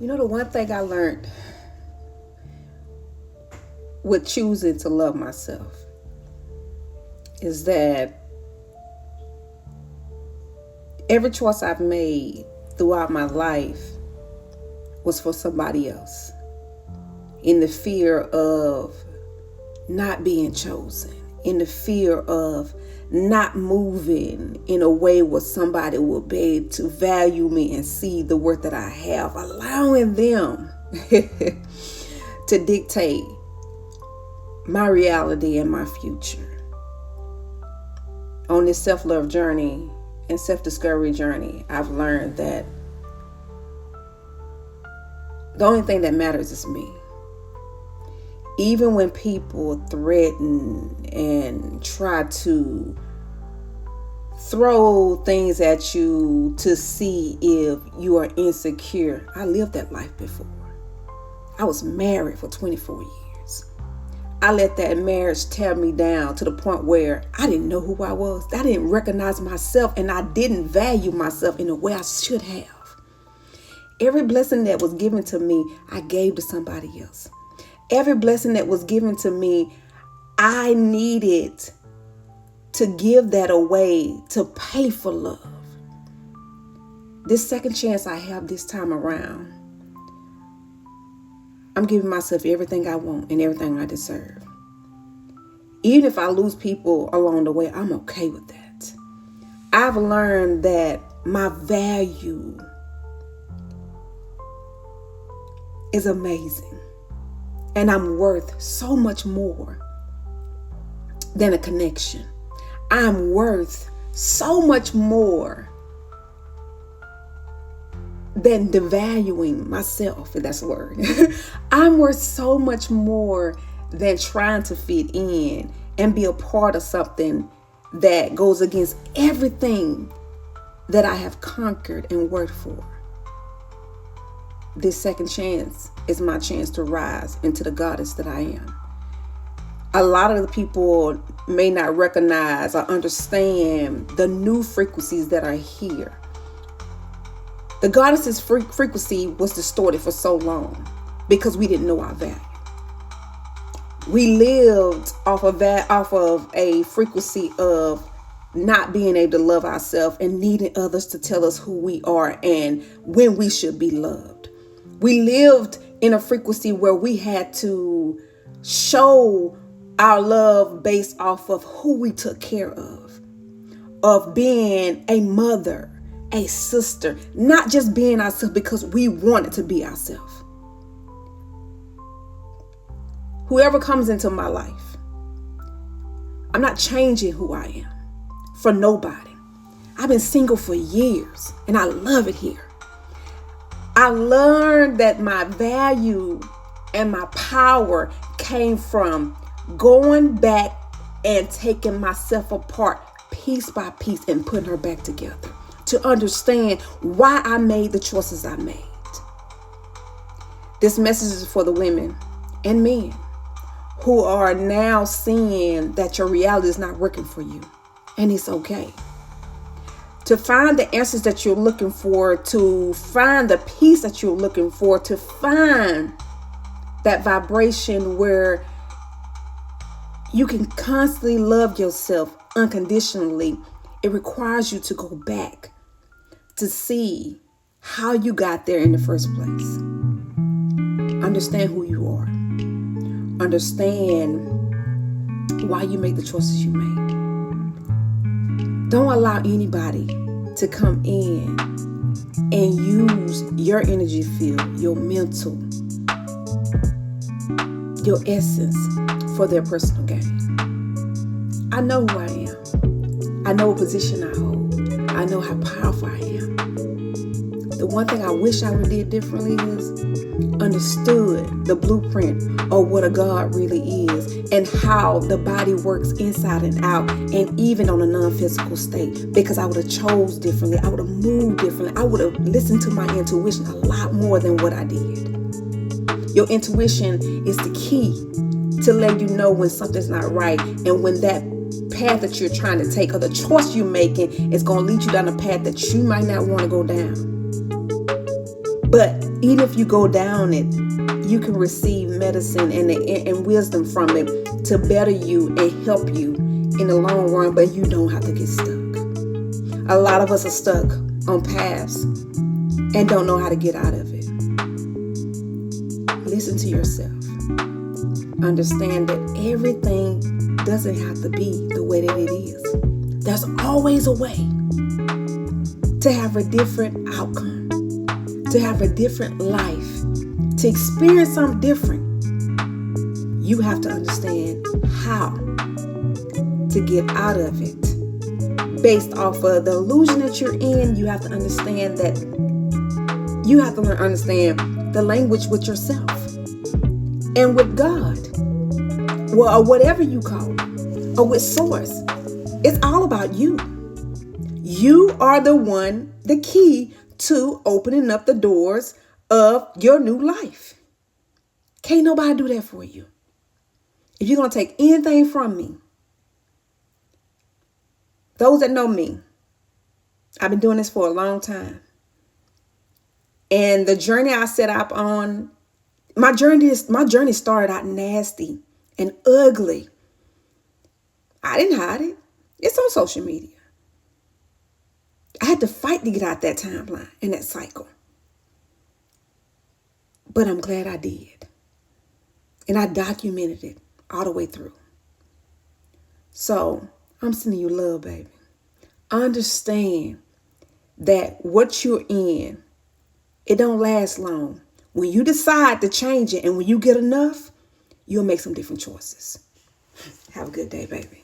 The one thing I learned with choosing to love myself is that every choice I've made throughout my life was for somebody else, in the fear of not being chosen, in the fear of not moving in a way where somebody will be able to value me and see the worth that I have, allowing them to dictate my reality and my future. On this self-love journey and self-discovery journey, I've learned that the only thing that matters is me. Even when people threaten and try to throw things at you to see if you are insecure, I lived that life before. I was married for 24 years. I let that marriage tear me down to the point where I didn't know who I was. I didn't recognize myself, and I didn't value myself in the way I should have. Every blessing that was given to me, I gave to somebody else. Every blessing that was given to me, I needed to give that away to pay for love. This second chance I have this time around, I'm giving myself everything I want and everything I deserve. Even if I lose people along the way, I'm okay with that. I've learned that my value is amazing. And I'm worth so much more than a connection. I'm worth so much more than devaluing myself, if that's a word. I'm worth so much more than trying to fit in and be a part of something that goes against everything that I have conquered and worked for. This second chance is my chance to rise into the goddess that I am. A lot of the people may not recognize or understand the new frequencies that are here. The goddess's frequency was distorted for so long because we didn't know our value. We lived off of a frequency of not being able to love ourselves and needing others to tell us who we are and when we should be loved. We lived in a frequency where we had to show our love based off of who we took care of being a mother, a sister, not just being ourselves because we wanted to be ourselves. Whoever comes into my life, I'm not changing who I am for nobody. I've been single for years and I love it here. I learned that my value and my power came from going back and taking myself apart piece by piece and putting her back together to understand why I made the choices I made. This message is for the women and men who are now seeing that your reality is not working for you, and it's okay. To find the answers that you're looking for, to find the peace that you're looking for, to find that vibration where you can constantly love yourself unconditionally, it requires you to go back to see how you got there in the first place. Understand who you are. Understand why you make the choices you make. Don't allow anybody to come in and use your energy field, your mental, your essence for their personal gain. I know who I am. I know what position I hold. I know how powerful I am. The one thing I wish I would have did differently is understood the blueprint of what a God really is and how the body works inside and out, and even on a non-physical state, because I would have chose differently. I would have moved differently. I would have listened to my intuition a lot more than what I did. Your intuition is the key to let you know when something's not right, and when that path that you're trying to take or the choice you're making is going to lead you down a path that you might not want to go down. But even if you go down it, you can receive medicine and wisdom from it to better you and help you in the long run, but you don't have to get stuck. A lot of us are stuck on paths and don't know how to get out of it. Listen to yourself. Understand that everything doesn't have to be the way that it is. There's always a way to have a different outcome, to have a different life, to experience something different. You have to understand how to get out of it. Based off of the illusion that you're in, you have to understand that you have to understand the language with yourself and with God, well, or whatever you call it, or with Source. It's all about you. You are the one, the key to opening up the doors of your new life. Can't nobody do that for you. If you're going to take anything from me, those that know me, I've been doing this for a long time. And the journey I set up on, my journey started out nasty and ugly. I didn't hide it. It's on social media. I had to fight to get out that timeline and that cycle. But I'm glad I did. And I documented it all the way through. So I'm sending you love, baby. Understand that what you're in, it don't last long. When you decide to change it and when you get enough, you'll make some different choices. Have a good day, baby.